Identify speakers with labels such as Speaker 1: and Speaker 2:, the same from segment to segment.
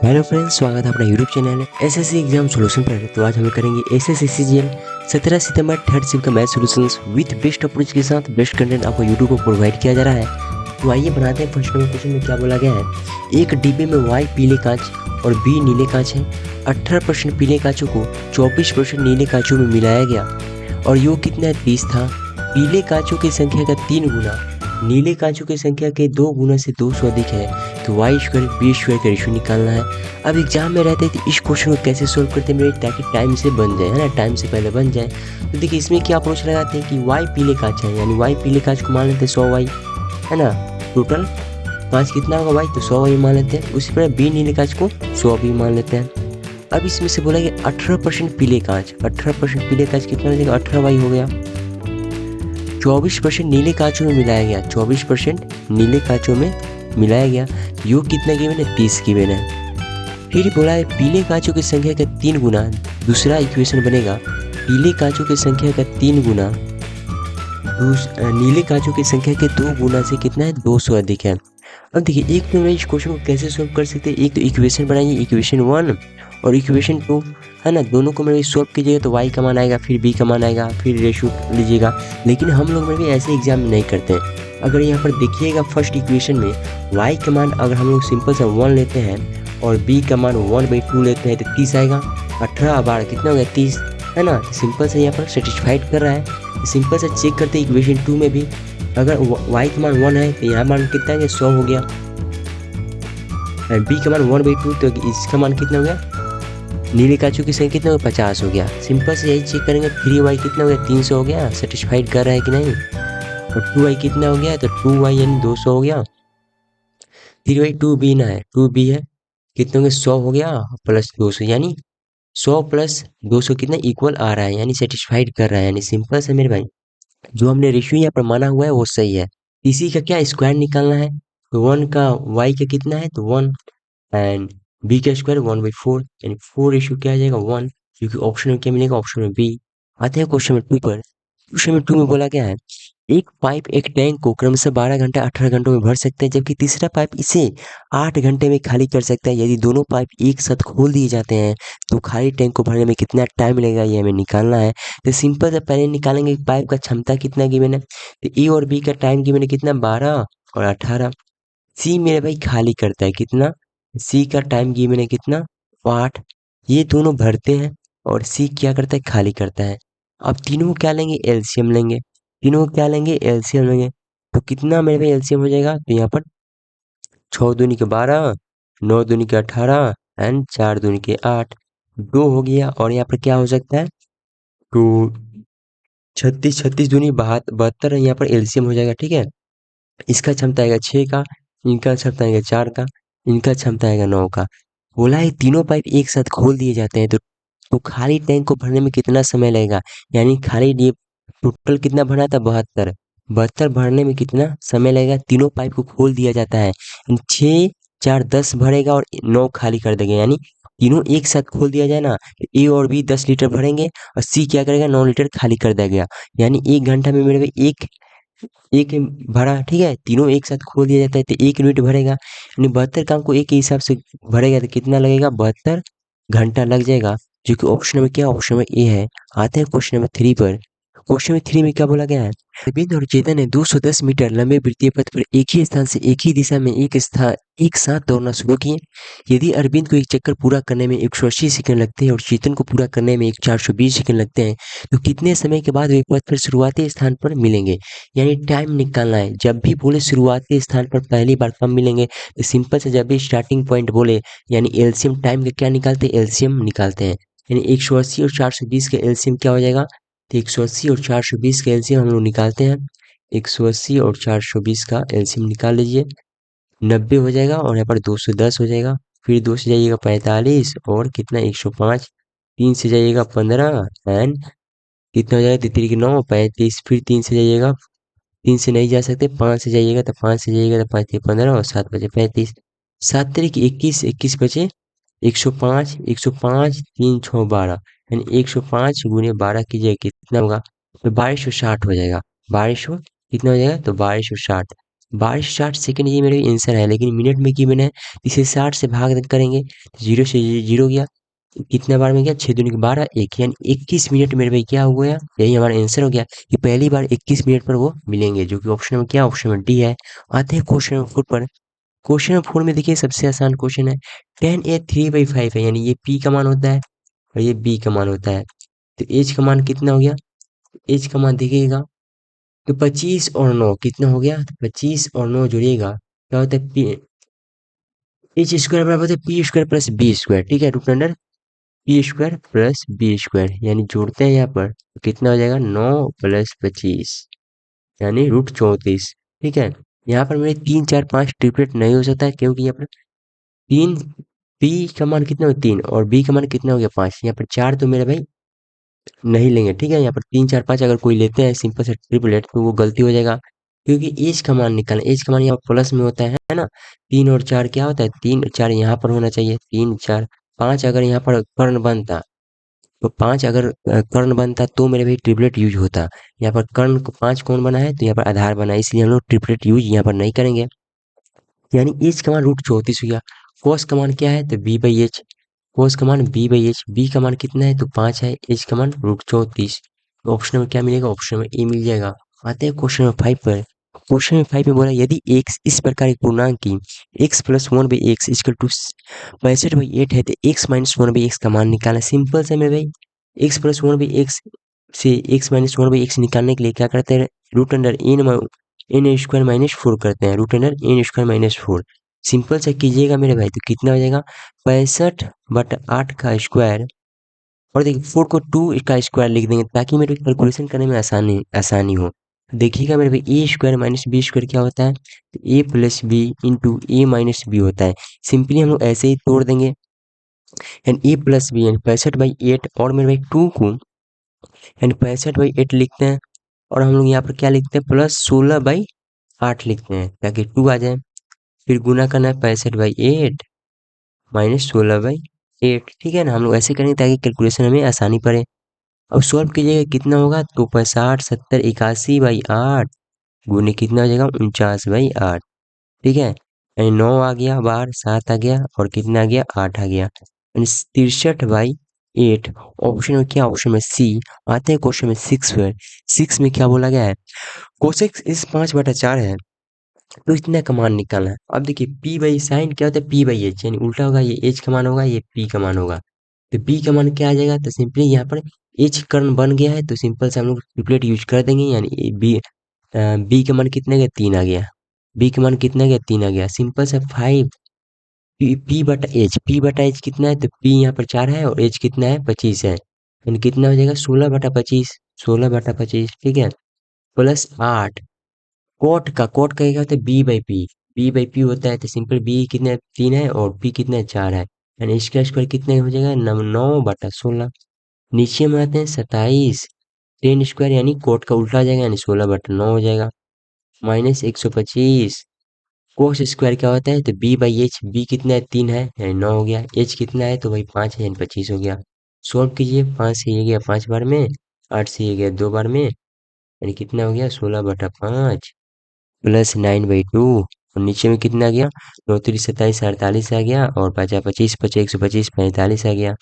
Speaker 1: Hello friends, स्वागत है अपना YouTube channel SSC exam solution पर। तो आज हम करेंगे एसएससी सीजीएल 17 सितंबर थर्ड शिफ्ट का math solutions with best approach के साथ। बेस्ट कंटेंट आपको यूट्यूब पर प्रोवाइड किया जा रहा है। तो आइए बनाते हैं। फर्स्ट नंबर क्वेश्चन में क्या बोला गया है, एक डिब्बे में वाई पीले कांच और बी नीले कांच है। 18% पीले कांचों को 24% नीले कांचों में मिलाया गया और योग कितना है, 30 था। पीले कांचों की संख्या का 3 गुना नीले कांचों की संख्या के 2 गुना से 200 अधिक है, तो वाई स्क्वायर बी स्क्वायर का रेशियो निकालना है। अब एग्जाम में रहते हैं तो इस क्वेश्चन को कैसे सोल्व करते हैं मेरे, ताकि टाइम से बन जाए, है ना, टाइम से पहले बन जाए। तो देखिए इसमें क्या अप्रोच लगाते हैं कि वाई पीले कांच है, यानी वाई पीले कांच को मान लेते हैं 100 वाई, है ना। टोटल कांच कितना होगा वाई, तो 100 वाई मान लेते हैं। उसी तरह बी नीले कांच को 100 बी मान लेते हैं। अब इसमें से बोला कि 18% पीले कांच, 18% पीले कांच कितना हो जाएगा, 18 वाई हो गया। 24% नीले कांचों में मिलाया गया, 24% नीले कांचों में मिलाया गया। योग कितना गिवन है, 30 गिवन है। फिर बोला है पीले कांचों की संख्या का 3 गुना, दूसरा इक्वेशन बनेगा पीले कांचों की संख्या का 3 गुना नीले कांचों की संख्या के 2 गुना से कितना है, 200 अधिक है। अब देखिए एक तो इस क्वेश्चन को कैसे सोल्व कर सकते हैं, एक तो इक्वेशन बनाइए, इक्वेशन 1 और इक्वेशन 2, है ना। दोनों को मेरे सोल्व कीजिएगा तो y का मान आएगा, फिर b का मान आएगा, फिर रेशियो लीजिएगा। लेकिन हम लोग में भी ऐसे एग्जाम में नहीं करते हैं। अगर यहाँ पर देखिएगा फर्स्ट इक्वेशन में y का मान अगर हम लोग सिंपल सा 1 लेते हैं और b का मान 1/2 लेते हैं तो 30 आएगा। 18 बार कितना हो गया, 30, है ना। तो सिंपल से यहाँ पर सेटिस्फाइड कर रहा है। तो सिंपल से चेक करते हैं इक्वेशन 2 में भी, अगर y का मान 1 है तो यहाँ मान कितना है, 100 हो गया। बी का मान 1/2 तो इसका मान कितना हो गया, नीले कांचों की संख्या कितना हो गया, 50 हो गया। सिंपल से यही चेक करेंगे। 3y कितना हो गया, 300 हो गया। सेटिस्फाइड कर रहा है कि नहीं। और 2y कितना हो गया, तो 2y यानी 200 हो गया। 3y 2b ना है, 2b है, कितना हो गया, 100 हो गया प्लस 200, यानी 100 प्लस 200 कितना इक्वल आ रहा है, यानी सेटिस्फाइड कर रहा है। यानी सिंपल से मेरे भाई जो हमने रेशियो यहाँ पर माना हुआ है वो सही है। इसी का क्या स्क्वायर निकालना है, तो 1 का y का कितना है, तो 1 एंड बी का स्क्वायर 1/4, यानी 4 क्या आ जाएगा, 1, क्योंकि ऑप्शन में क्या मिलेगा, ऑप्शन में बी। आते हैं क्वेश्चन में 2 पर। क्वेश्चन में 2 में बोला गया है एक पाइप एक टैंक को क्रमशः 12 घंटे 18 घंटों में भर सकते हैं, जबकि तीसरा पाइप इसे 8 घंटे में खाली कर सकता है। यदि दोनों पाइप एक साथ खोल दिए जाते हैं तो खाली टैंक को भरने में कितना टाइम लगेगा, ये हमें निकालना है। तो सिंपल से पहले निकालेंगे पाइप का क्षमता कितना गिवन है, तो ए और बी का टाइम गिवन है कितना, 12 और 18। सी मेरे भाई खाली करता है कितना, सी का टाइम गिवन है कितना, 8। ये दोनों भरते हैं और सी क्या करता है, खाली करता है। अब तीनों को क्या लेंगे, एलसीएम लेंगे। तीनों को क्या लेंगे, एलसीएम लेंगे। तो कितना मेरे भाई एलसीएम हो जाएगा, तो यहाँ पर 6 दूनी के 12, 9 दूनी के 18 एंड 4 दूनी के 8, 2 हो गया। और यहाँ पर क्या हो सकता है, तो 36, 36 दूनी 72, यहाँ पर एलसीएम हो जाएगा, ठीक है। इसका क्षमता आएगा 6 का, इनका क्षमता आएगा 4 का, इनका क्षमता आएगा 9 का। बोला है तीनों पाइप एक साथ खोल दिए जाते हैं तो खाली टैंक को भरने में कितना समय लगेगा, यानी खाली ये टोटल कितना भरा था, 72, 72 भरने में कितना समय लगेगा। तीनों पाइप को खोल दिया जाता है, 6 4 10 भरेगा और 9 खाली कर देगा, यानी तीनों एक साथ खोल दिया जाए ना, तो ए और बी 10 लीटर भरेंगे और सी क्या करेगा, 9 लीटर खाली कर देगा। यानी 1 घंटा में मेरे भाई एक एक भरा, ठीक है। तीनों एक साथ खोल दिया जाता है तो 1 यूनिट भरेगा, यानी 72 काम को एक के हिसाब से भरेगा तो कितना लगेगा, 72 घंटा लग जाएगा, जो कि ऑप्शन में क्या, ऑप्शन में ए है। आते हैं क्वेश्चन नंबर 3 पर। क्वेश्चन नंबर 3 में क्या बोला गया है, अरविंद और चेतन ने 210 मीटर लंबे वृत्तीय पथ पर एक ही स्थान से एक ही दिशा में एक साथ दौड़ना शुरू किए। यदि अरविंद को एक चक्कर पूरा करने में 180 सेकंड लगते हैं और चेतन को पूरा करने में 420 सेकंड लगते हैं, तो कितने समय के बाद वे पथ पर शुरुआती स्थान पर मिलेंगे। यानी टाइम निकालना है। जब भी बोले शुरुआती स्थान पर पहली बार कब मिलेंगे, तो सिंपल से जब भी स्टार्टिंग पॉइंट बोले, यानी एलसीएम टाइम का क्या निकालते हैं, एलसीएम निकालते हैं। यानी 180 और 420 का एलसीएम क्या हो जाएगा, तो 180 और 420 का एलसीएम हम लोग निकालते हैं। 180 और 420 का एलसीएम निकाल लीजिए, 90 हो जाएगा और यहाँ पर 210 हो जाएगा। फिर 2 से जाइएगा 45 और कितना 105, 3 से जाइएगा 15 एंड कितना हो जाएगा, 3 के 9 35, फिर 3 से जाइएगा, 3 से नहीं जा सकते, 5 से जाइएगा तो 5 से जाइएगा तो 5 के 15 और 7 बचे 35, 7 तरीक 21, 21 बचे 105, 105 3 6 12, यानी 105 गुने 12 कीजिए कितना होगा, तो 2260 हो जाएगा। 2200 कितना हो जाएगा, तो 2260। 12 60 सेकंड ये मेरे आंसर है, लेकिन मिनट में की मैंने इसे 60 से भाग करेंगे तो 0 से 0 गया। कितना बार में गया, 6 दूनी 12 1 यानी 21 मिनट मेरे भाई क्या हो गया, यही हमारा आंसर हो गया कि पहली बार 21 मिनट पर वो मिलेंगे, जो कि ऑप्शन में क्या, ऑप्शन में डी है। आते हैं क्वेश्चन नंबर 4 पर। क्वेश्चन नंबर 4 में देखिए सबसे आसान क्वेश्चन है। 10 a 3/5 है, यानी ये p का मान होता है और ये b का मान होता है। तो h का मान कितना हो गया, h का मान देखिएगा तो 25 और 9 कितना हो गया, तो 25 और 9 जोड़िएगा क्या होता है, पी एच स्क्वायर बराबर होता है P square plus B square. ठीक है, root under P square plus B square, यानी जोड़ते हैं यहाँ पर तो कितना हो जाएगा 9 प्लस 25 यानी √34। ठीक है, यहाँ पर मेरे 3 4 5 ट्रिपलेट नहीं हो सकता है, क्योंकि यहाँ पर तीन, पी का मान कितना हो 3 और बी का मान कितना हो गया 5, यहाँ पर 4 तो मेरे भाई नहीं लेंगे। ठीक है, यहाँ पर 3 4 5 अगर कोई लेते हैं सिंपल से ट्रिपलेट तो वो गलती हो जाएगा, क्योंकि एज का मान निकालना, एज का मान यहाँ प्लस में होता है ना। 3 और 4 क्या होता है, 3 4 यहाँ पर होना चाहिए, 3 4 5 अगर यहाँ पर कर्ण बनता तो 5 अगर कर्ण बनता तो मेरे भाई ट्रिपलेट यूज होता। यहाँ पर कर्ण को 5 कौन बना है, तो यहाँ पर आधार बना है, इसलिए हम लोग ट्रिपलेट यूज यहाँ पर नहीं करेंगे। यानी एच का मान √34 हो गया। कोस का मान क्या है, तो बी बाई एच, कोस का मान बी बाई एच, बी का मान कितना है तो 5 है, एच का मान √34। ऑप्शन में क्या मिलेगा, ऑप्शन में ए मिल जाएगा। आते हैं क्वेश्चन नंबर 5 पर। क्वेश्चन नंबर 5 में बोला यदि एक्स इस प्रकार एक पूर्णांक की x plus 1/x equal to 65/8 है तो एक्स माइनस 1/x का मान निकालना। सिंपल से मेरे भाई एक्स प्लस 1/x से एक्स माइनस 1/x निकालने के लिए क्या करते हैं, root under N square minus 4 करते हैं, root under N square minus 4। Simple से कीजिएगा मेरे भाई तो कितना हो जाएगा 65/8 का स्क्वायर, और देखिए 4 को 2 का स्क्वायर लिख देंगे ताकि मेरे कैलकुलेशन करने में आसानी आसानी हो। देखिएगा मेरे भाई ए स्क्वायर माइनस बी स्क्वायर क्या होता है, तो ए प्लस बी इंटू ए माइनस बी होता है। सिंपली हम लोग ऐसे ही तोड़ देंगे, यानी ए प्लस बी यानी 65/8 और मेरे भाई 2 को यानी 65/8 लिखते हैं, और हम लोग यहाँ पर क्या लिखते हैं प्लस 16/8 लिखते हैं ताकि 2 आ जाए। फिर गुना करना है 65/8 माइनस 16/8। ठीक है ना, हम लोग ऐसे करेंगे ताकि कैलकुलेशन हमें आसानी पड़े। अब सॉल्व कीजिएगा कितना होगा, तो 65 70 81/8 गुने कितना हो जाएगा 49/8। ठीक है, यानी 9 आ गया बाहर, 7 आ गया और कितना आ गया 8 आ गया, यानी 63/8। ऑप्शन में क्या, ऑप्शन में सी। आते हैं क्वेश्चन में 6 पर। 6 में क्या बोला गया है, कोसेक्स इस 5/4 है तो इतना का मान निकालना है। अब देखिए पी बाई साइन क्या होता है, पी बाई एच, यानी उल्टा होगा, ये एच का मान होगा, ये पी का मान होगा। तो पी का मान क्या आ जाएगा, तो सिंपली यहाँ पर एच कर्ण बन गया है तो सिंपल से हम लोग ट्रिपलेट यूज कर देंगे, यानी बी का मान कितना गया 3 आ गया, बी का मान कितना गया 3 आ गया। सिंपल से 5 पी बटा एच कितना है, तो पी यहाँ पर 4 है और एच कितना है 25 है, यानी कितना हो जाएगा 16/25, 16/25। ठीक है, प्लस 8 कोट का क्या होता है बी बाई पी होता है, तो सिंपल बी कितना 3 है और पी कितना 4 है, यानी इसका स्क्वायर कितना हो जाएगा 9/16। नीचे में आते हैं 27 10 स्क्वायर, यानी कोट का उल्टा आ जाएगा, यानी 16/9 हो जाएगा, माइनस 125। कोस स्क्वायर क्या होता है, तो बी बाई एच, बी कितना है 3 है यानी 9 हो गया, एच कितना है तो भाई 5 है यानी 25 हो गया। सॉल्व कीजिए, 5 से ये गया 5 बार में, 8 से ये गया 2 बार में, यानी कितना हो गया 16/5 प्लस 9/2, और नीचे में कितना आ गया 9×3 = 27 48 आ गया, और 5×25 = 125 45 आ गया।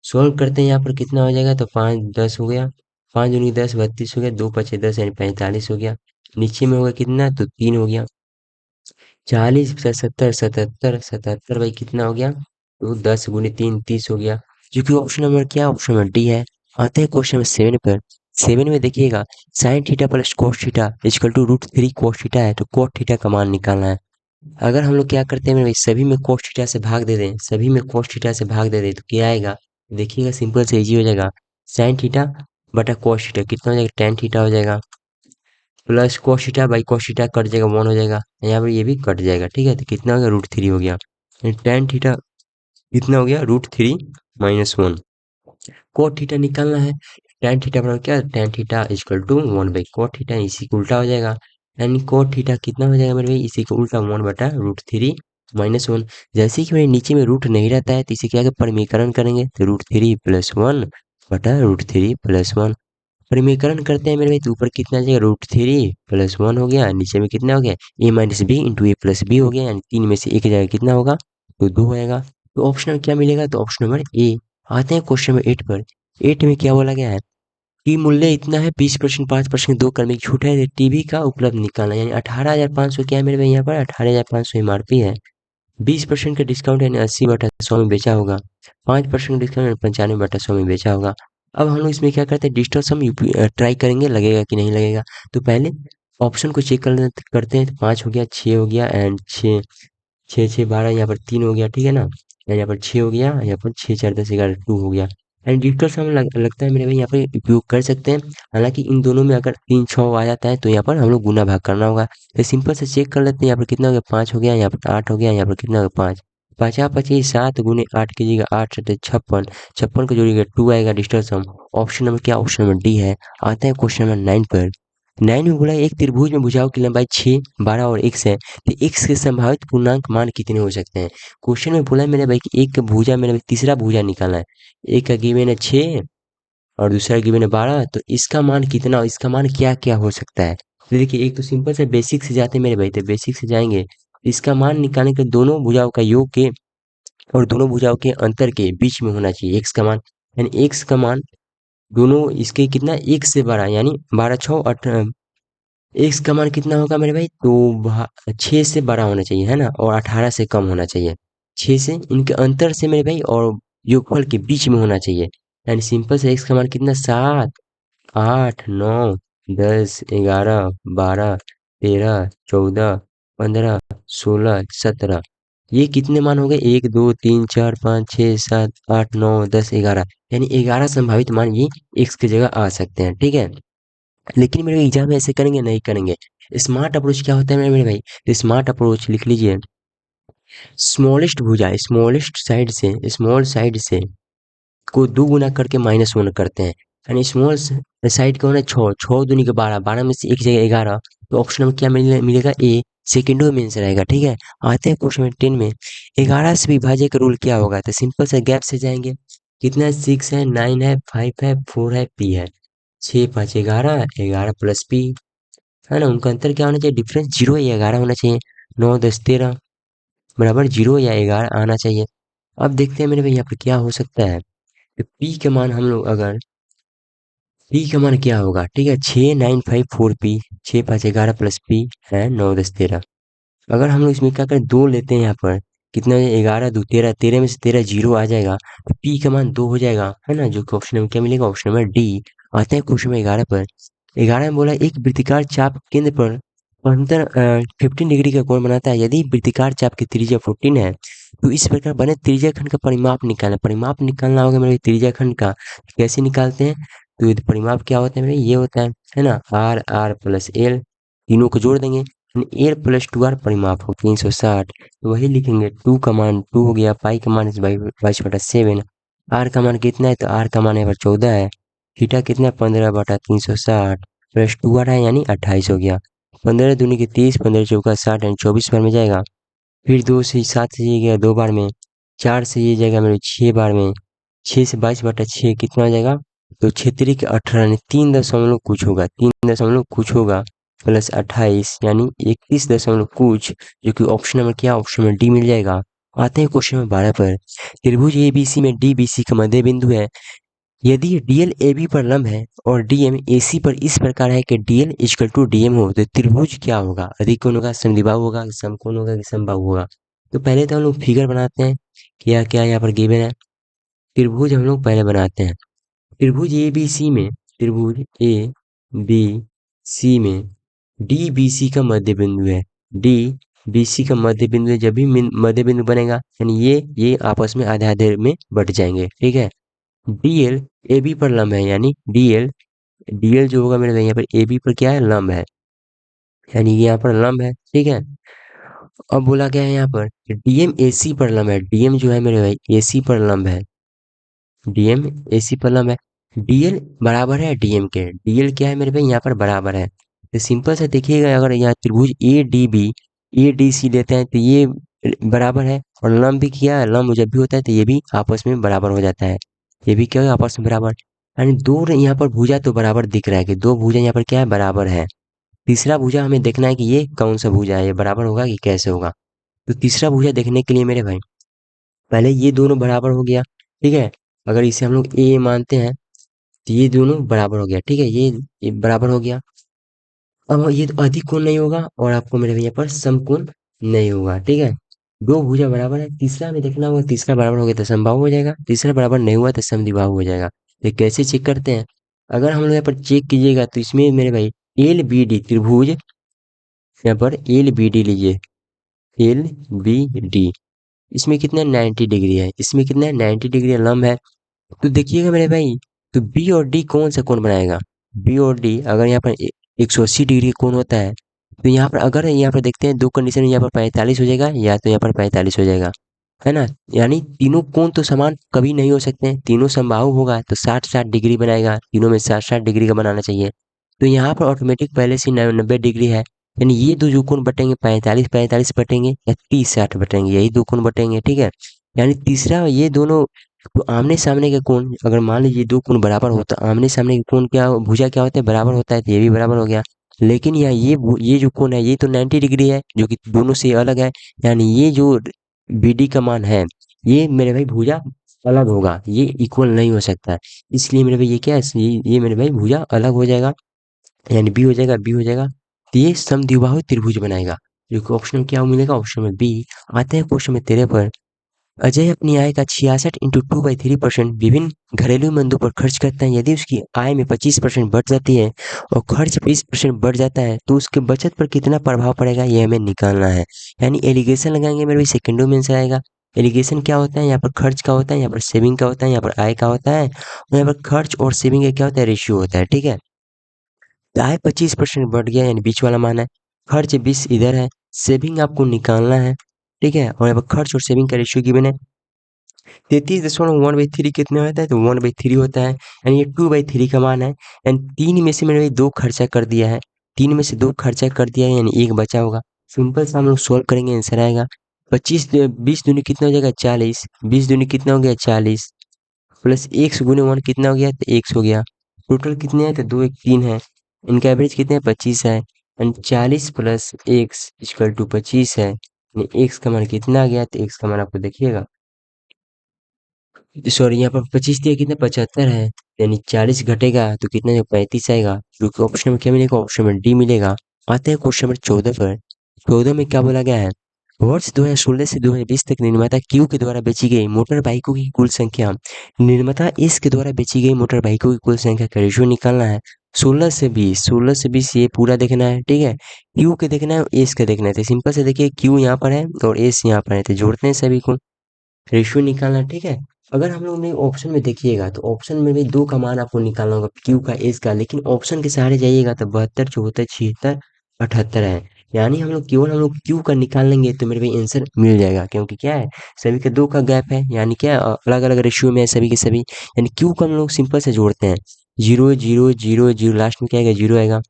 Speaker 1: सॉल्व करते हैं यहाँ पर कितना हो जाएगा, तो 5 10 हो गया, 5 दूनी 10 32 हो गया, 2×5 = 10 यानी 45 हो गया। नीचे में होगा कितना, तो 3 हो गया, 40 + 70 77 77 भाई कितना हो गया, तो 10 × 3 30 हो गया, जो कि ऑप्शन नंबर क्या, ऑप्शन नंबर डी है। आते हैं क्वेश्चन नंबर 7 पर। 7 में देखिएगा sin theta plus cos theta equal to √3 cos theta है, तो cos थीटा का मान निकालना है। अगर हम लोग क्या करते हैं मेरे भाई, सभी में cos थीटा से भाग दे दें, सभी में cos थीटा से भाग दे दें तो क्या आएगा, देखिएगा सिंपल से इजी हो जाएगा। sin थीटा बटा cos थीटा कितना हो जाएगा, tan थीटा हो जाएगा, plus cos theta by cos theta cut जाएगा 1 हो जाएगा, यहाँ पर ये भी कट जाएगा। ठीक है, तो कितना हो गया √3 हो गया, tan थीटा कितना हो गया √3 माइनस 1। कोट थीटा निकालना है, tan थीटा बराबर क्या, tan theta equal to 1/cot theta, इसी को उल्टा हो जाएगा, यानी cot थीटा कितना हो जाएगा मेरे भाई, इसी को उल्टा 1/√3 माइनस 1। जैसे कि मेरे नीचे में रूट नहीं रहता है तो इसे क्या परिमीकरण करेंगे, तो √3 + 1/√3 + 1। परिमीकरण करते हैं मेरे भाई, तो ऊपर कितना आ जाएगा, √3 + 1 हो गया, नीचे में कितना हो गया, a-b into a plus B हो गया, यानी 3 में से एक जगह कितना होगा, तो 2 आएगा। तो ऑप्शन में क्या मिलेगा, तो ऑप्शन नंबर ए। आते हैं क्वेश्चन नंबर 8 पर। 8 में क्या बोला गया है कि मूल्य इतना है, 20%, 5% 2 कर्मी की छूट है, टीवी का उपलब्ध निकालना, यानी 18,500 क्या है मेरे भाई, यहाँ पर 18,500 एमआरपी है। 20% का डिस्काउंट यानी 80/100 में बेचा होगा। 5% डिस्काउंट यानी 95/100 में बेचा होगा। अब हम लोग इसमें क्या करते हैं, डिजिटल सम ट्राई करेंगे, लगेगा कि नहीं लगेगा। तो पहले ऑप्शन को चेक करते हैं, तो 5 हो गया, 6 हो गया, एंड 6 6 6 12, यहाँ पर 3 हो गया, ठीक है ना। यहाँ पर 6 हो गया, यहाँ पर 6 4 10 11 2 हो गया। एंड डिजिटल सम लगता है मेरे भाई यहाँ पर उपयोग कर सकते हैं। हालांकि इन दोनों में अगर 3 6 आ जाता है तो यहाँ पर हम लोग गुना भाग करना होगा। तो सिंपल से चेक कर लेते हैं, यहाँ पर कितना हो गया, 5 हो गया, यहाँ पर 8 हो गया, यहाँ पर कितना हो गया, 5। 5×5 = 7 गुने 8 कीजिएगा, 8 7 56, 56 को जोड़िएगा 2 आएगा डिजिटल सम। ऑप्शन नंबर क्या, ऑप्शन नंबर डी है। आते हैं क्वेश्चन नंबर 9 पर। 9 में बोला एक त्रिभुज में भुजाओं की लंबाई 6 12 और x है, तो x के संभावित पूर्णांक मान कितने हो सकते हैं। क्वेश्चन में बोला है मेरे भाई कि एक भुजा, मेरे भाई तीसरा भुजा निकालना है। एक का गिवन है 6 और दूसरा गिवन है 12, तो इसका मान कितना, इसका मान क्या क्या हो सकता है। तो देखिए, एक तो सिंपल से बेसिक से जाते हैं मेरे भाई, तो बेसिक से जाएंगे, इसका मान निकालने के दोनों भुजाओं का योग के और दोनों भुजाओं के अंतर के बीच में होना चाहिए x का मान। यानी x का मान दोनों इसके कितना, 1 से बड़ा, यानी 12 6 18, एक्स का मान कितना होगा मेरे भाई, तो 6 से बड़ा होना चाहिए, है ना, और 18 से कम होना चाहिए। 6 से इनके अंतर से मेरे भाई और योगफल के बीच में होना चाहिए। यानी सिंपल से एक्स का मान कितना, 7 8 9 10 11 12 13 14 15 16 17। ये कितने मान हो गए, 1 2 3 4 5 6 7 8 9 10 11, यानी 11 संभावित मान ये एक्स की जगह आ सकते हैं, ठीक है। लेकिन मेरे एग्जाम में ऐसे करेंगे नहीं करेंगे। स्मार्ट अप्रोच क्या होता है मेरे मेरे भाई, तो स्मार्ट अप्रोच लिख लीजिए, स्मॉलेस्ट भुजा, स्मॉलेस्ट साइड से, स्मॉल साइड से को 2 गुना करके -1 करते हैं। यानी स्मॉल साइड का होना है 6, 6 दूनी के 12, 12 में से एक जगह 11, तो ऑप्शन में क्या मिलेगा, ए। सेकेंडो में आंसर आएगा, ठीक है। आते हैं क्वेश्चन 10 में। 11 से विभाज्य का रूल क्या होगा, तो सिंपल से गैप से जाएंगे। कितना है, 6 है, 9 है, 5 है, 4 है, पी है। 6 5 11, 11 प्लस पी, है ना। उनका अंतर क्या होना चाहिए, डिफरेंस 0 या 11 होना चाहिए। 9 10 13 बराबर 0 या 11 आना चाहिए। अब देखते हैं मेरे भाई यहाँ पे क्या हो सकता है। तो पी के मान हम लोग अगर, पी का मान क्या होगा, ठीक है, 6 9 5 4 पी, 6 5 11 प्लस पी है 9 10 13। अगर हम लोग इसमें क्या करें, 2 लेते हैं यहाँ पर, कितना हो जाए, 11 2 13, 13 में से 13 0 आ जाएगा, तो पी का मान 2 हो जाएगा, है ना, जो कि ऑप्शन में क्या मिलेगा, ऑप्शन नंबर डी। आते हैं क्वेश्चन नंबर 11 पर। 11 में बोला एक वृत्तिकार चाप केंद्र पर अंतर 15 डिग्री का कोण बनाता है, यदि वृत्तिकार चाप की त्रिज्या 14 है, तो इस प्रकार बने त्रिज्या खंड का परिमाप निकालना, परिमाप निकालना होगा मेरे त्रिज्या खंड का। कैसे निकालते हैं, तो ये परिमाप क्या होता है मेरे, ये होता है ना, आर आर प्लस एल, तीनों को जोड़ देंगे, एल प्लस 2 आर परिमाप हो 360। तो वही लिखेंगे, 2 का मान 2 हो गया, पाई का मान 22/7, आर का मान कितना है, तो आर का मान यहाँ पर 14 है, थीटा कितना है, 15/360 प्लस 2 आर है, यानी 28 हो गया। 15 दूनी के 30, 15 चौका 60, यानी 24 बार में जाएगा। फिर 2 से 7 से ये गया 2 बार में, 4 से ये जाएगा मेरे 6 बार में, 6 से 22/6 कितना हो जाएगा, तो 6 के 18, यानी 3 दशमलव कुछ होगा, 3 दशमलव कुछ होगा, प्लस 28 यानी 31 दशमलव कुछ, जो कि ऑप्शन नंबर क्या, ऑप्शन नंबर डी मिल जाएगा। आते हैं क्वेश्चन नंबर 12 पर। त्रिभुज एबीसी में डी बीसी का मध्य बिंदु है, यदि डीएल एबी पर लंब है और डीएम एसी पर इस प्रकार है कि डीएल इक्वल टू डीएम हो, तो त्रिभुज क्या होगा, अधिकोण होगा, समद्विबाहु होगा, समकोण होगा कि समबाहु होगा। तो पहले तो हम लोग फिगर बनाते हैं, क्या क्या यहाँ पर गिवन है, त्रिभुज हम लोग पहले बनाते हैं। त्रिभुज ए बी सी में, त्रिभुज ए बी सी में डी बी सी का मध्य बिंदु है, डी बी सी का मध्य बिंदु है, जब भी मध्य बिंदु बनेगा यानी ये आपस में आधे आधे में बट जाएंगे, ठीक है। डीएल ए बी पर लंब है, यानी डीएल डीएल जो होगा मेरे भाई यहाँ पर ए बी पर क्या है, लंब है, यानी ये यहाँ पर लंब है, ठीक है। अब बोला गया है यहाँ पर डीएम एसी पर लंब है, डीएम जो है मेरे भाई एसी पर लंब है, डीएम एसी पर लंब है। डीएल बराबर है डीएम के, डीएल क्या है मेरे भाई यहाँ पर बराबर है। तो सिंपल से देखिएगा, अगर यहाँ त्रिभुज A D B A D C लेते हैं तो ये बराबर है, और लंब भी क्या है, लंब जब भी होता है तो ये भी आपस में बराबर हो जाता है, ये भी क्या है आपस में बराबर। यानी दो यहाँ पर भुजा तो बराबर दिख रहा है कि दो भुजा यहाँ पर क्या है, बराबर है। तीसरा भुजा हमें देखना है कि ये कौन सा भुजा है, ये बराबर होगा कि कैसे होगा। तो तीसरा भुजा देखने के लिए मेरे भाई पहले ये दोनों बराबर हो गया, ठीक है। अगर इसे हम लोग ए मानते हैं तो ये दोनों बराबर हो गया, ठीक है, ये बराबर हो गया। अब ये तो अधिक कोण नहीं होगा और आपको मेरे यहाँ पर समकोण नहीं होगा, ठीक है। दो भुजा बराबर है, तीसरा हमें देखना होगा, तीसरा बराबर हो गया तो समबाहु हो जाएगा, तीसरा बराबर नहीं हुआ तो समद्विबाहु हो जाएगा। तो कैसे चेक करते हैं, अगर हम लोग यहाँ पर चेक कीजिएगा तो इसमें मेरे भाई एल बी डी त्रिभुज, यहाँ पर एल बी डी लीजिए, एल बी डी, इसमें कितना 90 डिग्री है, इसमें कितना है 90 डिग्री लंब है। तो देखिएगा मेरे भाई, तो बी और डी कौन सा कोण बनाएगा, बी और डी अगर यहाँ पर 180 डिग्री कोण होता है, तो यहाँ पर अगर यहाँ पर देखते हैं दो कंडीशन, यहाँ पर 45 हो जाएगा या तो यहाँ पर 45 हो जाएगा, है ना। यानी तीनों कोण तो समान कभी नहीं हो सकते हैं, तीनों समबाहु होगा तो 60-60 डिग्री बनाएगा, तीनों में 60-60 डिग्री का बनाना चाहिए। तो यहाँ पर ऑटोमेटिक पहले से 90 डिग्री है, यानी ये दो जो कोण बटेंगे 45-45 बटेंगे या 30-60 बटेंगे, यही दो कोण बटेंगे, ठीक है। यानी तीसरा ये दोनों तो आमने सामने के कोण, अगर मान लीजिए दो कोण बराबर होता, आमने सामने के कोण क्या भुजा क्या होता है, बराबर होता है, तो ये भी बराबर हो गया। लेकिन यहाँ ये जो कोण है ये तो 90 डिग्री है जो कि दोनों से अलग है, यानी ये जो BD का मान है ये मेरे भाई भुजा अलग होगा, ये इक्वल नहीं हो सकता है। इसलिए मेरे भाई ये क्या है, ये मेरे भाई भुजा अलग हो जाएगा, यानी बी हो जाएगा, बी हो जाएगा। तो ये समद्विबाहु त्रिभुज बनाएगा, जो कि ऑप्शन में क्या मिलेगा, ऑप्शन में बी। आते हैं क्वेश्चन में 13 पर। अजय अपनी आय का 66 × 2/3% विभिन्न घरेलू मंदों पर खर्च करता है। यदि उसकी आय में 25% बढ़ जाती है और खर्च 20% बढ़ जाता है तो उसके बचत पर कितना प्रभाव पड़ेगा, ये हमें निकालना है। यानी एलिगेशन लगाएंगे मेरे भाई, सेकेंडो में आंसर आएगा। एलिगेशन क्या होता है, यहाँ पर खर्च का होता है, यहाँ पर सेविंग का होता है, यहाँ पर आय का होता है, और यहाँ पर खर्च और सेविंग का क्या होता है, रेशियो होता है, ठीक है। तो आय 25% बढ़ गया यानी बीच वाला मान है, खर्च 20 इधर है, सेविंग आपको निकालना है, ठीक है। और यहाँ पर खर्च और सेविंग का रेशियो गिवन है, 33.1/3 कितना होता है, तो 1/3 होता है, यानी ये 2/3 का मान है। यानी तीन में से मैंने दो खर्चा कर दिया है, तीन में से दो खर्चा कर दिया है, यानी एक बचा होगा। सिंपल सा हम लोग सोल्व करेंगे, आंसर आएगा 20 दूनी कितना हो जाएगा 40, 20 दूनी कितना हो गया 40, प्लस 1 × 1 कितना हो गया, तो 1 हो गया। टोटल कितने हैं, तो 2 1 3 है, इनका एवरेज कितने हैं 25 है, एंड 40 + 1 = 25 है, यानी x का मान कितना आ गया, तो x का मान आपको देखिएगा, सॉरी यहाँ पर 25 दिया, कितना 75 है, यानी 40 घटेगा तो कितना 35 आएगा, जो कि ऑप्शन में क्या मिलेगा, ऑप्शन में डी मिलेगा। आते हैं क्वेश्चन नंबर 14 पर। 14 में क्या बोला गया है, वर्ष 2016 से 2020 तक निर्माता क्यू के द्वारा बेची गई मोटर बाइकों की कुल संख्या, निर्माता एस के द्वारा बेची गई मोटर बाइकों की कुल संख्या का रेशियो निकालना है। 16 से 20 ये पूरा देखना है, ठीक है। क्यू के देखना है, एस का देखना है, तो सिंपल से देखिए क्यू यहाँ पर है और एस यहाँ पर है, तो जोड़ते हैं सभी को, रेशियो निकालना, ठीक है। अगर हम लोग ने ऑप्शन में देखिएगा तो ऑप्शन में भी दो का मान आपको निकालना होगा, क्यू का एस का, लेकिन ऑप्शन के सहारे जाइएगा तो 72 74 76 78 है, यानी हम लोग क्यू का निकाल लेंगे तो मेरे भाई आंसर मिल जाएगा, क्योंकि क्या है सभी के दो का गैप है, यानी क्या अलग अलग रेशियो में है सभी के सभी, यानी क्यू को हम लोग सिंपल से जोड़ते हैं, 0 0 0 0, लास्ट में क्या आएगा 0 आएगा,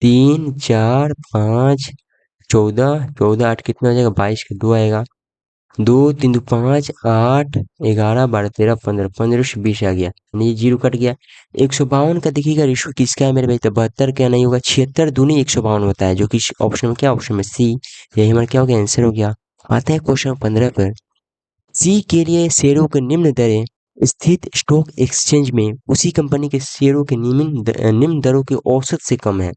Speaker 1: 3 4 5 14 14 8 कितना हो जाएगा 22 का 2 आएगा, 2 3 2 5 8 11 12 13 15 15 से 20 आ गया, यानी ये 0 कट गया। 152 का देखिएगा रेशियो किसका है मेरे भाई, तो 72 का नहीं होगा, 76 दूनी 152 होता है, जो कि ऑप्शन में क्या, ऑप्शन में सी, यही हमारा क्या हो गया, आंसर हो गया। आते हैं क्वेश्चन 15 पर। सी के लिए शेयरों के निम्न दरें स्थित स्टॉक एक्सचेंज में उसी कंपनी के शेयरों के निम्न दरों के औसत से कम है,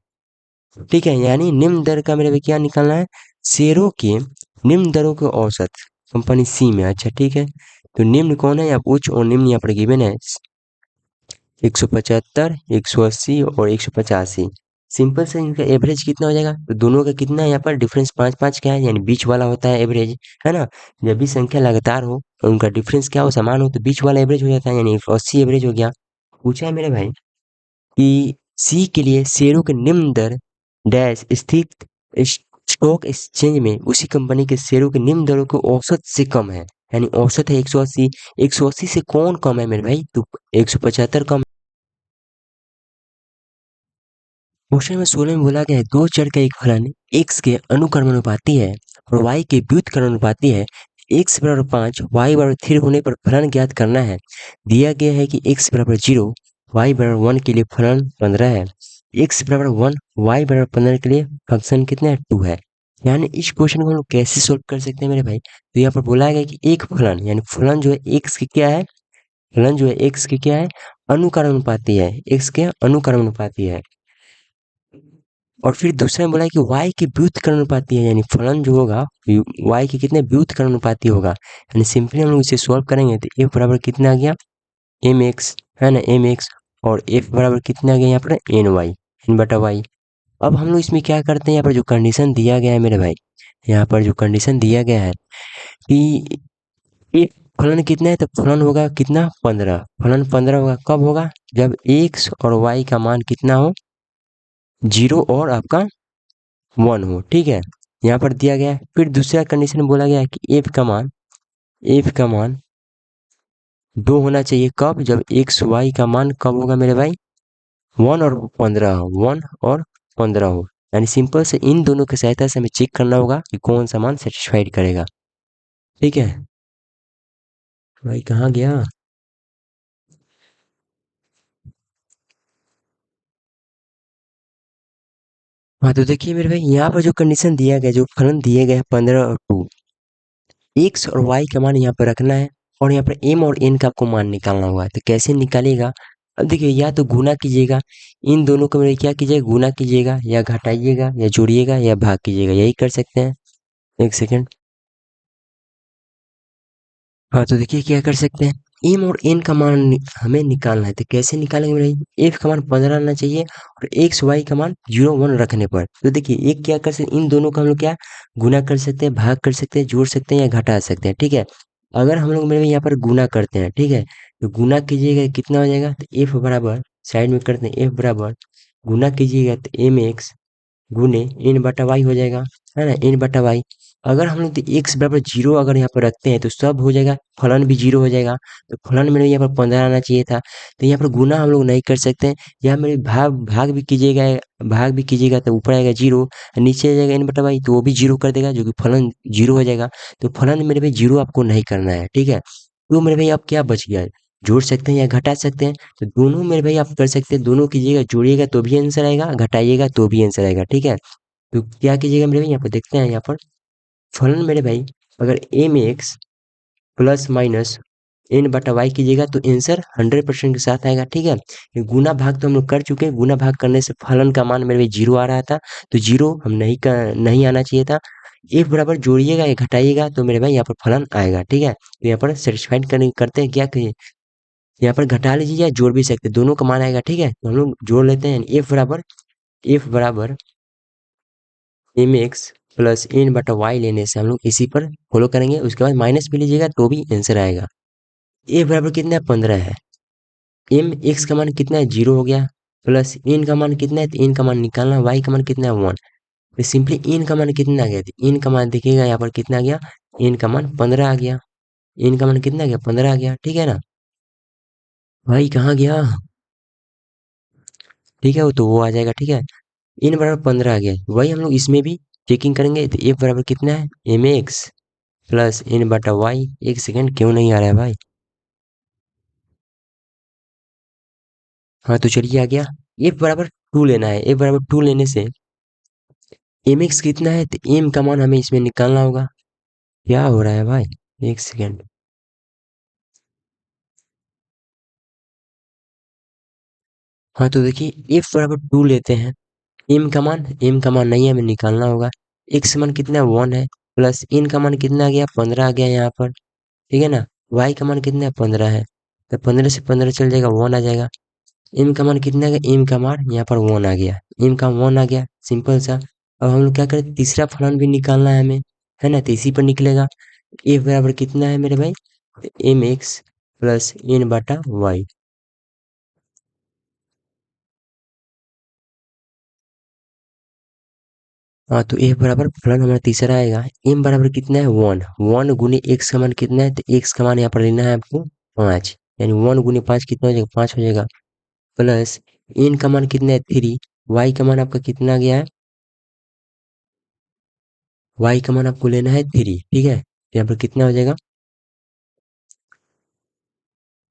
Speaker 1: ठीक है। यानी निम्न दर का मेरे भाई क्या निकालना है, शेयरों के निम्न दरों के औसत कंपनी सी में, अच्छा ठीक है। तो निम्न कौन है, यहाँ उच्च और निम्न यहाँ पर गिवन है, 175 180 और 185। सिंपल से इनका एवरेज कितना हो जाएगा, तो दोनों का कितना है यहाँ पर डिफरेंस 5-5 का है, यानी बीच वाला होता है एवरेज, है ना। जब भी संख्या लगातार हो और उनका डिफरेंस क्या हो, समान हो, तो बीच वाला एवरेज हो जाता है, यानी 180 एवरेज हो गया। पूछा है मेरे भाई कि सी के लिए शेयरों के निम्न दर डैश स्थित स्टॉक एक्सचेंज में उसी कंपनी के शेयरों के निम्न दरों के औसत से कम है, यानी औसत है 180, 180 से कौन कम है मेरे भाई, तो 175 कम। क्वेश्चन में 16 में बोला गया है दो चर का एक फलन x के अनुक्रमानुपाती है और y के व्युत्क्रमानुपाती है, x = 5 y = 3 होने पर फलन ज्ञात करना है। दिया गया है कि x = 0 y बराबर 1 के लिए फलन 15 है, x बराबर 1 y बराबर 15 के लिए फंक्शन कितना है 2 है। यानी इस क्वेश्चन को हम लोग कैसे सोल्व कर सकते हैं मेरे भाई, तो यहाँ पर बोला गया कि एक फलन यानी फलन जो है x की क्या है, फलन जो है x की क्या है, अनुक्रमानुपाती है, x के अनुक्रमानुपाती है। और फिर दूसरा में बोला है कि y की व्युत्क्रमानुपाती है, यानी फलन जो होगा y के कितने व्युत्क्रमानुपाती होगा। यानी सिंपली हम लोग इसे सॉल्व करेंगे तो f बराबर कितना आ गया एम एक्स, है ना एम एक्स, और f बराबर कितना आ गया यहाँ पर एन वाई, एन बटा वाई। अब हम लोग इसमें क्या करते हैं, यहाँ पर जो कंडीशन दिया गया है मेरे भाई, यहाँ पर जो कंडीशन दिया गया है कि एक फलन कितना है, तो फलन होगा कितना 15, फलन 15 होगा कब होगा, जब एक्स और वाई का मान कितना हो, 0 और आपका 1 हो, ठीक है। यहाँ पर दिया गया है। फिर दूसरा कंडीशन बोला गया है कि एफ का मान 2 होना चाहिए कब, जब एक्स वाई का मान कब होगा मेरे भाई, 1 और 15 हो, 1 और 15 हो। यानी सिंपल से इन दोनों की सहायता से हमें चेक करना होगा कि कौन सा मान सेटिस्फाइड करेगा, ठीक है। भाई कहाँ गया। हाँ तो देखिए मेरे भाई, यहाँ पर जो कंडीशन दिया गया, जो फलन दिए गए हैं 15 और 2, एक्स और वाई का मान यहाँ पर रखना है, और यहाँ पर एम और एन का आपको मान निकालना होगा। तो कैसे निकालेगा, अब देखिए या तो गुना कीजिएगा, इन दोनों को मेरे क्या कीजिएगा, गुना कीजिएगा या घटाइएगा या जोड़िएगा या भाग कीजिएगा, यही कर सकते हैं। एक सेकेंड। हाँ तो देखिए क्या कर सकते हैं, एम और एन का मान हमें निकालना है। तो कैसे निकालेंगे मेरे, एफ का मान 15 आना चाहिए और एक्स वाई का मान 0 1 रखने पर। तो देखिए एक क्या कर सकते, इन दोनों का हम लोग क्या गुना कर सकते हैं, भाग कर सकते हैं, जोड़ सकते हैं या घटा सकते हैं, ठीक है। अगर हम लोग मेरे यहाँ पर गुना करते हैं, ठीक है, तो गुना कीजिएगा कितना हो जाएगा, तो एफ बराबर, साइड में करते हैं, एफ बराबर गुना कीजिएगा तो एम एक्स गुने एन बटा वाई हो जाएगा, है ना, एन बटा वाई। अगर हम लोग एक्स बराबर 0 अगर यहाँ पर रखते हैं तो सब हो जाएगा, फलन भी 0 हो जाएगा। तो फलन मेरे यहाँ पर 15 आना चाहिए था, तो यहाँ पर गुना हम लोग नहीं कर सकते हैं। यहाँ मेरे भाग भाग भी कीजिएगा, भाग भी कीजिएगा तो ऊपर आएगा 0, नीचे आ जाएगा एन बटा वाई, तो वो भी 0 कर देगा, जो कि फलन 0 हो जाएगा। तो फलन मेरे भाई 0 आपको नहीं करना है, ठीक है। तो मेरे भाई अब क्या बच गया, जोड़ सकते हैं या घटा सकते हैं। तो दोनों मेरे भाई आप कर सकते हैं, दोनों कीजिएगा, जोड़िएगा तो भी आंसर आएगा, घटाइएगा तो भी आंसर आएगा, ठीक है। तो क्या कीजिएगा मेरे भाई, यहाँ पर देखते हैं, यहाँ पर फलन मेरे भाई अगर M X plus minus N बटा वाई कीजिएगा तो आंसर 100% के साथ आएगा, ठीक है। ये गुना भाग तो हम लोग कर चुके हैं, गुना भाग करने से फलन का मान मेरे भाई 0 आ रहा था, तो 0 हम नहीं आना चाहिए था। एफ बराबर जोड़िएगा या घटाइएगा तो मेरे भाई यहाँ पर फलन आएगा, ठीक है। तो यहाँ पर सेटिस्फाइड करते हैं क्या कहिए, यहाँ पर घटा लीजिए या जोड़ भी सकते हैं, दोनों का मान आएगा, ठीक है। तो हम लोग जोड़ लेते हैं, एफ बराबर एम एक्स प्लस एन बटा वाई लेने से हम लोग इसी पर फॉलो करेंगे, उसके बाद माइनस भी लीजिएगा तो भी आंसर आएगा। ए बराबर कितना है 15 है, एम एक्स का मान कितना है 0 हो गया, प्लस एन का मान कितना है, तो एन का मान निकालना, वाई का मान कितना है 1। तो सिंपली एन का मान कितना आ गया, तो एन का मान देखिएगा यहाँ पर कितना आ गया, एन का मान 15 आ गया, एन का मान कितना आ गया 15 आ गया, ठीक है ना। भाई कहाँ गया, ठीक है, वो तो वो आ जाएगा, ठीक है। एन बराबर 15 आ गया, वही हम लोग इसमें भी चेकिंग करेंगे। तो एफ बराबर कितना है एम एक्स प्लस एन बटा वाई, एक सेकेंड क्यों नहीं आ रहा है भाई। हाँ तो चलिए आ गया, एफ बराबर 2 लेना है, एफ बराबर 2 लेने से एम एक्स कितना है, तो एम का मान हमें इसमें निकालना होगा। क्या हो रहा है भाई, एक सेकेंड। हाँ तो देखिए एफ बराबर 2 लेते हैं, एम का मान नहीं है, हमें निकालना होगा। एक्स मान कितना है 1 है, प्लस एन का मान कितना आ गया 15 आ गया यहाँ पर, ठीक है ना। वाई का मान कितना है 15 है, तो 15 से 15 चल जाएगा 1 आ जाएगा। एम का मान कितना आ गया, एम का मान यहाँ पर 1 आ गया, एम का 1 आ गया, सिंपल सा। अब हम लोग क्या करें, तीसरा फलन भी निकालना है हमें, है ना, तो इसी पर निकलेगा। एफ बराबर कितना है मेरे भाई, एम एक्स प्लस एन बटा वाई। हाँ तो एफ बराबर फलन हमारा तीसरा आएगा, एम बराबर कितना है 1, 1 गुने एक्स का मान कितना है, तो एक्स का मान यहाँ पर लेना है आपको 5, यानी 1 गुने 5 कितना हो जाएगा 5 हो जाएगा, प्लस एन का मान कितना है 3, वाई का मान आपका कितना आ गया है, वाई का मान आपको लेना है 3, ठीक है। तो यहाँ पर कितना हो जाएगा,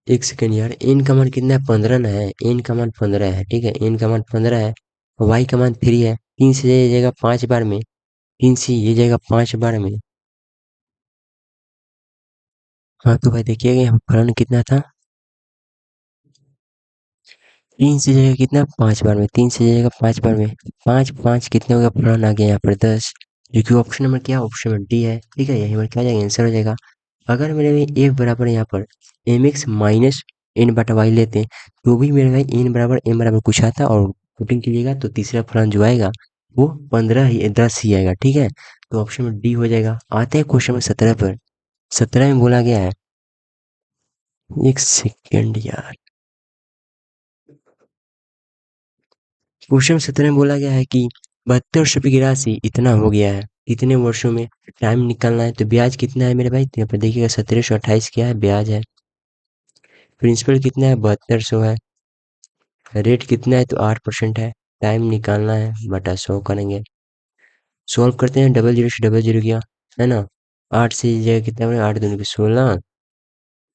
Speaker 1: एक सेकंड यार, एन का मान कितना है, 15 ना है, एन का मान 15 है, ठीक है, एन का मान 15 है, वाई का मान 3 है, 3 से ये जाएगा 5 बार में, 3 से ये जाएगा 5 बार में। हाँ तो भाई देखिएगा यहाँ फलन कितना था, 3 से जाएगा कितना 5 बार में, 3 से जाएगा 5 बार में, 5 5 कितने हो गया, फलन आ गया यहाँ पर 10, जो कि ऑप्शन नंबर क्या, ऑप्शन नंबर डी है, ठीक है, यही हमारा क्या हो जाएगा, आंसर हो जाएगा। अगर मेरे भाई एक बराबर यहाँ पर एम एक्स माइनस एन बटा वाई लेते हैं, तो भी मेरे भाई एन बराबर एम बराबर कुछ आता है, और पुटिंग कीजिएगा तो तीसरा फलन जो आएगा वो 15 ही 10 ही आएगा, ठीक है, तो ऑप्शन में डी हो जाएगा। आते हैं क्वेश्चन नंबर 17 पर। 17 में बोला गया है, एक सेकेंड यार, क्वेश्चन 17 में बोला गया है कि 72 रुपये की राशि इतना हो गया है, कितने वर्षों में टाइम निकालना है, तो ब्याज कितना है मेरे भाई, तो यहाँ पर देखिएगा 1728 क्या है, ब्याज है, प्रिंसिपल कितना है 7200 है, रेट कितना है तो 8% है, टाइम निकालना है बटा 100 करेंगे, सॉल्व करते हैं, डबल जीरो से डबल जीरो किया है ना, 8 से जाएगा कितना बने, 8 दूनी की 16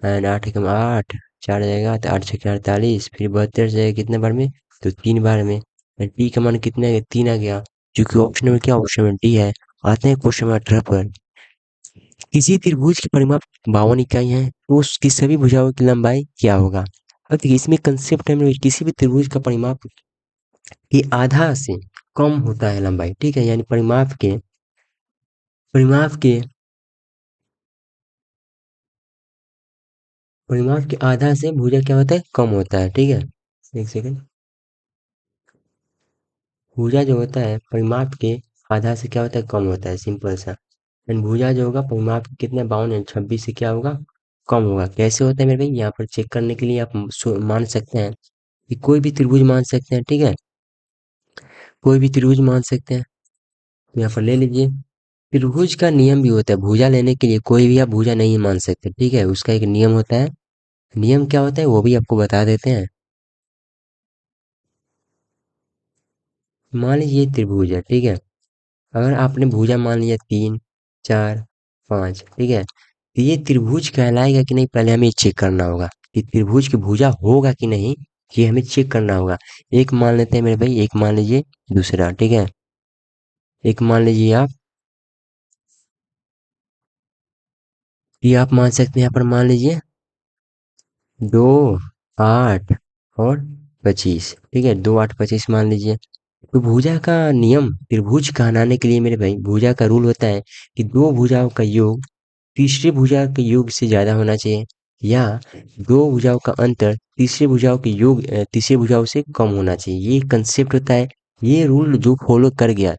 Speaker 1: एंड 8 एकम 8, 4 जाएगा तो 8 छः 48, फिर 72 से जाएगा कितने बार में, तो 3 बार में, टी का मान कितना है, 3 आ गया, जो कि ऑप्शन में क्या, ऑप्शन में डी है। आते हैं क्वेश्चन नंबर 18 पर। किसी त्रिभुज की परिमाप 52 इकाई है, तो उसकी सभी भुजाओं की लंबाई क्या होगा। अब देखिए इसमें कंसेप्ट है मेरे, किसी भी त्रिभुज का परिमाप ये आधा से कम होता है लंबाई, ठीक है, यानी परिमाप के परिमाप के आधा से भुजा क्या होता है, कम होता है, ठीक है, एक सेकंड, भुजा जो होता है परिमाप के आधा से क्या होता है, कम होता है, सिंपल सा, एंड भुजा जो होगा परिमाप के कितने 52 एंड 26 से क्या होगा, कम होगा। कैसे होता है मेरे भाई, यहाँ पर चेक करने के लिए आप मान सकते हैं कि कोई भी त्रिभुज मान सकते हैं, ठीक है, कोई भी त्रिभुज मान सकते हैं, तो यहाँ पर ले लीजिए, त्रिभुज का नियम भी होता है, भुजा लेने के लिए कोई भी आप भुजा नहीं मान सकते, ठीक है, उसका एक नियम होता है, नियम क्या होता है वो भी आपको बता देते हैं। मान लीजिए ये त्रिभुज है, ठीक है, अगर आपने भुजा मान लिया 3 4 5, ठीक है, तो ये त्रिभुज कहलाएगा कि नहीं, पहले हमें चेक करना होगा कि त्रिभुज की भुजा होगा कि नहीं, ये हमें चेक करना होगा। एक मान लेते हैं मेरे भाई, एक मान लीजिए दूसरा, ठीक है, एक मान लीजिए आप, ये आप मान सकते हैं, यहाँ पर मान लीजिए 2 8 और 25, ठीक है, 2 8 25 मान लीजिए। तो भुजा का नियम, त्रिभुज कहलाने के लिए मेरे भाई भुजा का रूल होता है कि दो भुजाओं का योग तीसरे भुजा के योग से ज्यादा होना चाहिए, या दो भुजाओं का अंतर तीसरे भुजाओं के योग तीसरे भुजाओं से कम होना चाहिए, ये कंसेप्ट होता है। ये रूल जो फॉलो कर गया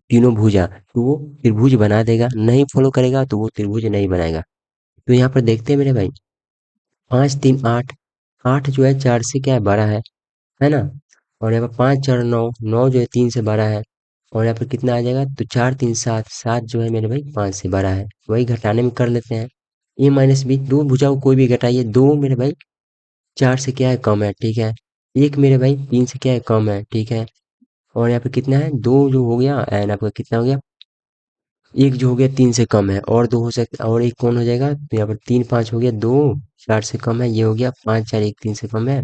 Speaker 1: तीनों भुजा, तो वो त्रिभुज बना देगा, नहीं फॉलो करेगा तो वो त्रिभुज नहीं बनाएगा। तो यहाँ पर देखते हैं मेरे भाई, 5 3 8, 8 जो है 4 से क्या है, बड़ा है ना, और यहाँ पर 5 4 9, 9 जो है 3 से बड़ा है, और यहाँ पर कितना आ जाएगा, तो 4 3 7, 7 जो है मेरे भाई 5 से बड़ा है, वही घटाने में कर लेते हैं, ए माइनस बी, दो भुजाओं कोई भी घटाइए, दो मेरे भाई 4 से क्या है, कम है, ठीक है, एक मेरे भाई 3 से क्या है, कम है, ठीक है, और यहाँ पे कितना है, दो जो हो गया एंड आपका कितना हो गया, एक जो हो गया 3 से कम है, और दो हो सकता, और एक कौन हो जाएगा, तो यहाँ पर 3 5 हो गया, दो 4 से कम है, ये हो गया 5 4 1 3 से कम है,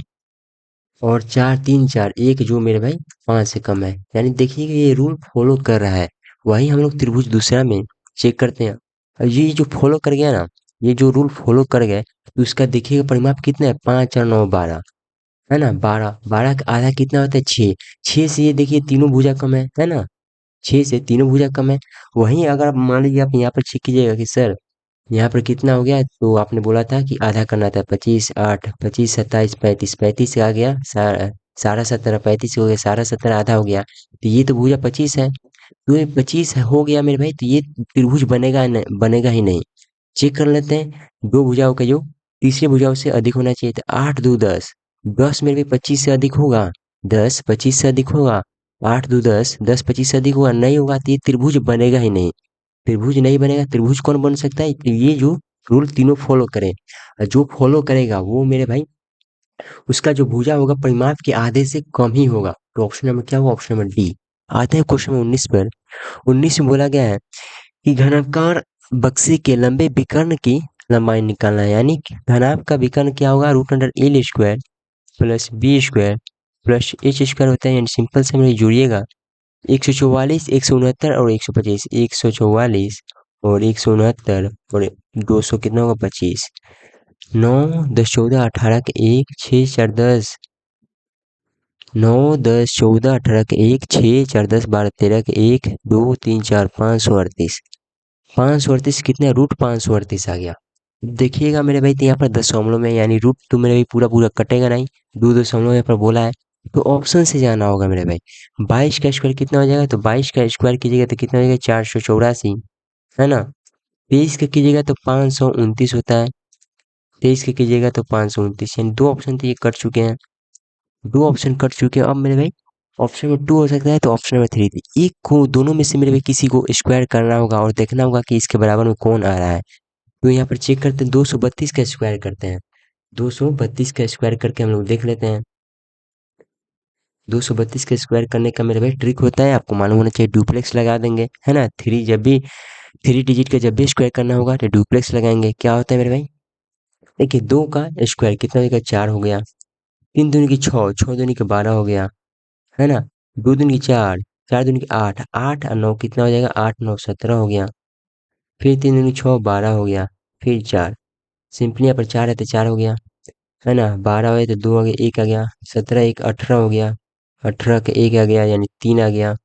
Speaker 1: और 4 3 4 एक जो मेरे भाई 5 से कम है, यानी देखिए ये रूल फॉलो कर रहा है। वही हम लोग त्रिभुज दूसरा में चेक करते हैं, और ये जो फॉलो कर गया ना, ये जो रूल फॉलो कर गए, तो उसका देखिएगा परिमाप कितना है, 5 और 9 12, है ना, 12 12 का आधा कितना होता है, 6, 6 से ये देखिए तीनों भुजा कम है ना, 6 से तीनों भुजा कम है। वहीं अगर आप मान लीजिए आप यहाँ पर चेक कीजिएगा कि सर यहाँ पर कितना हो गया, तो आपने बोला था कि आधा करना था, 25 8 25 27 35, 35 से आ गया सारा 17, 35 हो गया सारा 17, आधा हो गया, तो ये तो भुजा 25 है, तो ये 25 हो गया मेरे भाई, तो ये त्रिभुज बनेगा नहीं, बनेगा ही नहीं। चेक कर लेते हैं, दो भुजाओं का योग तीसरी भुजाओं से अधिक होना चाहिए, तो 8 2 10, 10 मेरे भाई 25 से अधिक होगा, 10 25 से अधिक होगा, 8 2 10, 10 25 से अधिक होगा, नहीं होगा तो ये त्रिभुज बनेगा ही नहीं। त्रिभुज नहीं बनेगा, त्रिभुज कौन बन सकता है, तो ये जो रूल तीनों फॉलो करें, जो फॉलो करेगा वो मेरे भाई उसका जो भुजा होगा परिमाप के आधे से कम ही होगा, तो ऑप्शन नंबर क्या होगा, ऑप्शन नंबर डी। आते हैं क्वेश्चन नंबर 19 पर। 19 में बोला गया है कि घनाकार बक्से के लंबे विकर्ण की लंबाई निकालना है, यानी कि घनाभ का विकर्ण क्या होगा, root under L square plus B square plus H square होता है, यानी सिंपल से मेरे जोड़िएगा 144, 169 और 125, 144 और 169 और 200 कितना होगा 25, 9 10 14 18 के एक 6 4 10, 9 10 14 18 के एक 6 4 10 12 13 के एक 2 3 4 538, 538 कितना, रूट 538 आ गया। देखिएगा मेरे भाई, तो यहाँ पर दशमलव में, यानी रूट तो मेरे भाई पूरा पूरा कटेगा नहीं, दो दशमलव यहाँ पर बोला है, तो ऑप्शन से जाना होगा मेरे भाई। 22 का स्क्वायर कितना हो जाएगा, तो 22 का स्क्वायर कीजिएगा तो कितना हो जाएगा 484, है ना। 23 का कीजिएगा तो 529 होता है, 23 का कीजिएगा तो 529, यानी दो ऑप्शन तो ये कट चुके हैं, दो ऑप्शन कट चुके हैं। अब मेरे भाई ऑप्शन में 2 हो सकता है, तो ऑप्शन नंबर 3 थी, एक को दोनों में से मेरे भाई किसी को स्क्वायर करना होगा और देखना होगा कि इसके बराबर में कौन आ रहा है। तो यहाँ पर चेक करते हैं, 232 का स्क्वायर करते हैं, 232 का स्क्वायर करके हम लोग देख लेते हैं। 232 का स्क्वायर करने का मेरे भाई ट्रिक होता है, आपको मालूम होना चाहिए, डुप्लेक्स लगा देंगे, है ना। थ्री जब भी 3 डिजिट का जब भी स्क्वायर करना होगा तो डुप्लेक्स लगाएंगे। क्या होता है मेरे भाई, देखिए 2 का स्क्वायर कितना हो जाएगा 4 हो गया, 3 दूनी की 6, 6 दूनी की 12 हो गया, है ना। 2 दूनी की 4, 4 दूनी की 8, 8 और 9 कितना हो जाएगा, 8 9 17 हो गया, फिर 3 दूनी 6 12 हो गया, फिर 4, सिंपली यहाँ पर 4 है तो 4 हो गया, है ना। 12 हुए तो 2 आ गया, 1 आ गया, 17 1 18 हो गया, 18 का 1 आ गया यानी 3 आ गया,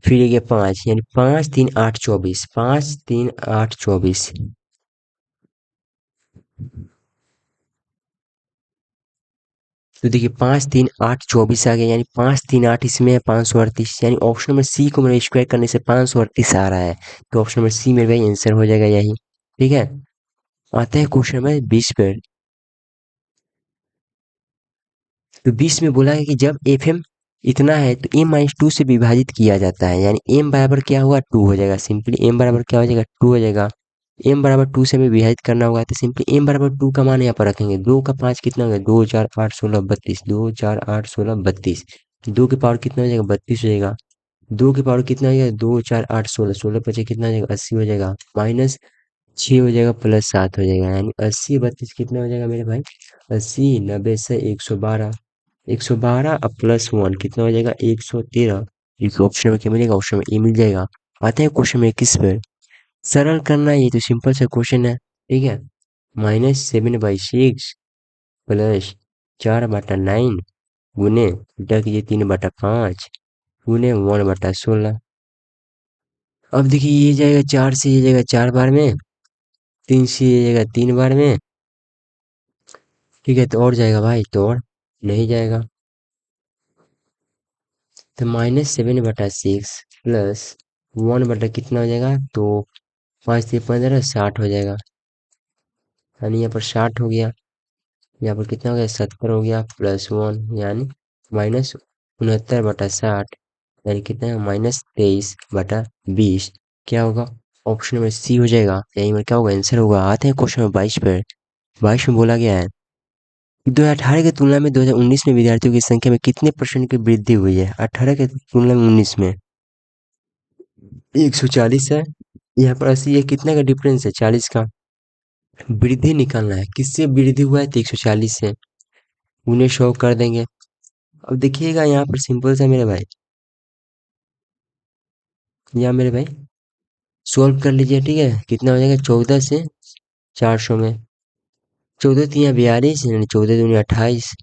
Speaker 1: फिर ये गया 5, यानी 5 3 8 24, 5 3 8 24। तो देखिए 5 3 8 24 आ गया, यानी 5 3 8 इसमें है 538, यानी ऑप्शन नंबर सी को मेरे स्क्वायर करने से 538 आ रहा है, तो ऑप्शन नंबर सी मेरे भाई आंसर हो जाएगा यही। ठीक है, आते हैं क्वेश्चन नंबर 20 पर। तो 20 में बोला है कि जब एफ एम इतना है तो एम माइनस टू से विभाजित किया जाता है, यानी एम बराबर क्या होगा 2 हो जाएगा, सिंपली एम बराबर क्या हो जाएगा 2 हो जाएगा। एम बराबर 2 से हमें विभाजित करना होगा, तो सिंपली एम बराबर 2 का मान यहाँ पर रखेंगे, 2 का 5 कितना हो गया, 2 4 8 16 32, 2 4 8 16 32, 2 के पावर कितना हो जाएगा 32 हो जाएगा, 2 के पावर कितना हो जाएगा 2 4 8 16, 16 पचे कितना हो जाएगा 80 हो जाएगा, माइनस 6 हो जाएगा प्लस 7 हो जाएगा, यानी 80 32 कितना हो जाएगा मेरे भाई, 80 90 से 112, 112 और प्लस 1 कितना हो जाएगा 113। इस ऑप्शन में क्या मिलेगा, ऑप्शन में ए मिल जाएगा। आते हैं क्वेश्चन में किस पर, सरल करना है, ये तो सिंपल सा क्वेश्चन है, ठीक है। -7/6 प्लस 4/9 गुने उल्टा कीजिए 3/5 गुने 1/16। अब देखिए ये जाएगा 4 से, ये जाएगा 4 बार में, 3 से ये जाएगा 3 बार में, ठीक है। तो और जाएगा भाई, तो और नहीं जाएगा, तो -7/6 प्लस 1 बटा कितना हो जाएगा, तो 5 से 15 60 हो जाएगा, यानी यहाँ पर 60 हो गया, यहाँ पर कितना हो गया 70 हो गया प्लस 1, यानी -69/60, यानी कितना है -23/20। क्या होगा, ऑप्शन नंबर सी हो जाएगा, यही में क्या होगा आंसर होगा। आते हैं क्वेश्चन नंबर 22 पर। 22 में बोला गया है 2018 की तुलना में 2019 में विद्यार्थियों की संख्या में कितने % की वृद्धि हुई है, 18 की तुलना में 19 में 140 है, यहाँ पर 80 है, कितना का डिफरेंस है 40 का, वृद्धि निकालना है, किससे वृद्धि हुआ है तो 140 से, उन्हें 100 कर देंगे। अब देखिएगा यहाँ पर सिंपल सा मेरे भाई, यहाँ मेरे भाई सॉल्व कर लीजिए, ठीक है। कितना हो जाएगा 14 से 400 में, 14 तिया 42 यानी 14 दूनी 28,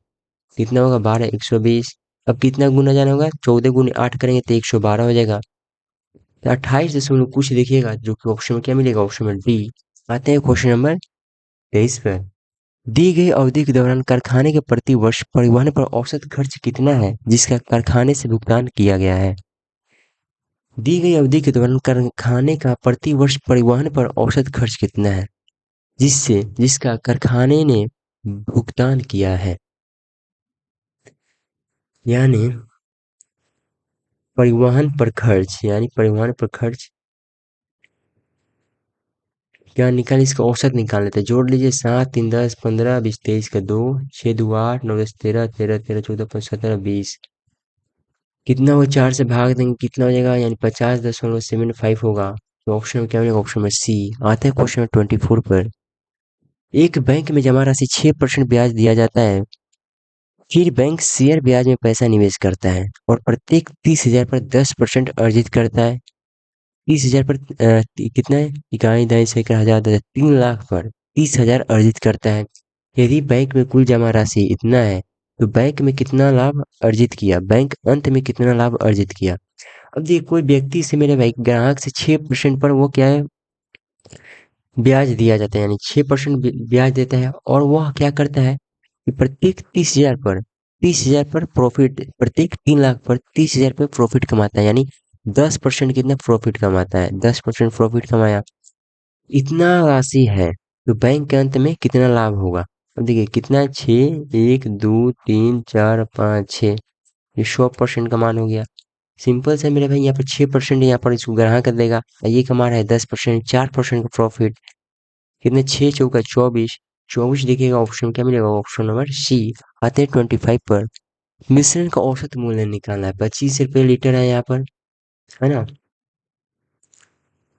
Speaker 1: कितना होगा 12 120। अब कितना गुना जाना होगा, 14 गुने 8 करेंगे तो 112 हो जाएगा, तो 28 कुछ देखिएगा, जो कि ऑप्शन में क्या मिलेगा, ऑप्शन में डी। आते हैं क्वेश्चन नंबर 23 पर। दी गई अवधि के दौरान कारखाने के प्रति वर्ष परिवहन पर औसत खर्च कितना है जिसका कारखाने से भुगतान किया गया है। दी गई अवधि के दौरान कारखाने का प्रति वर्ष परिवहन पर औसत खर्च कितना है जिसका कारखाने ने भुगतान किया है, यानी परिवहन पर खर्च, यानी परिवहन पर खर्च क्या निकाल, इसका औसत निकाल लेते हैं, जोड़ लीजिए 7 3 10 15 20 23 का 2 6 2 8 9 10 13 13 13 14 15 17 20, कितना वो 4 से भाग देंगे कितना हो जाएगा, यानी 50.75 होगा, तो ऑप्शन में क्या मिलेगा? ऑप्शन में सी। आते हैं क्वेश्चन नंबर 24 पर। एक बैंक में जमा राशि 6% ब्याज दिया जाता है। फिर बैंक शेयर ब्याज में पैसा निवेश करता है और प्रत्येक 30,000 पर 10% अर्जित करता है। 30,000 पर कितना है? इकाई दाई से 1,000 3 लाख पर 30,000 अर्जित करता है। यदि बैंक में कुल जमा राशि इतना है तो बैंक में कितना लाभ अर्जित किया? बैंक अंत में कितना लाभ अर्जित किया? अब देखिए, कोई व्यक्ति से, मेरे भाई, ग्राहक से 6% पर वो क्या है, ब्याज दिया जाता है, यानी 6% ब्याज देता है। और वह क्या करता है कि प्रत्येक 30,000 पर प्रॉफिट, प्रत्येक 3 लाख पर 30,000 पर प्रॉफिट कमाता है, यानी 10% कितना प्रॉफिट कमाता है? 10% प्रॉफिट कमाया। इतना राशि है तो बैंक के अंत में कितना लाभ होगा? अब देखिए कितना है, 6, 1, 2, 3, 4, 5, 6, ये 100% का मान हो गया। सिंपल से मेरे भाई, यहाँ पर 6% यहाँ पर इसको ग्राहक देगा और ये कमा रहा है 10%, 4% का प्रॉफिट। कितने? 6 चौका 24, 24 देखिएगा ऑप्शन क्या मिलेगा? Option number C. आते हैं 25 पर। मिश्रण का औसत मूल्य निकालना है। 25 रुपये लीटर है यहाँ पर, है ना?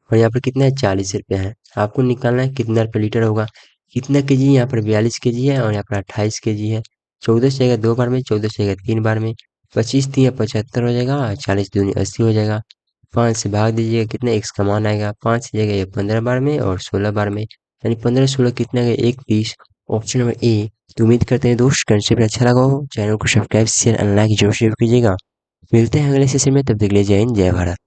Speaker 1: और यहाँ पर कितना है? 40 रुपये है। आपको निकालना है कितना रुपये लीटर होगा। कितना केजी? यहाँ पर 42 केजी है और यहाँ पर 28 केजी है। 14 से जाएगा 2 बार में, 14 से जाएगा 3 बार में। 25 3 75 हो जाएगा, 40 दूनी 80 हो जाएगा। 5 से भाग दीजिएगा, कितना एक्स का मान आएगा? 5 से जाएगा ये 15 बार में और 16 बार में, यानी 15 16 कितना गया? 31। Option number A. तो उम्मीद करते हैं दोस्त कंसेप्ट अच्छा लगा हो। चैनल को सब्सक्राइब शेयर एंड लाइक जरूर कीजिएगा। मिलते हैं अगले सेशन में, तब तक के लिए जय हिंद जय भारत।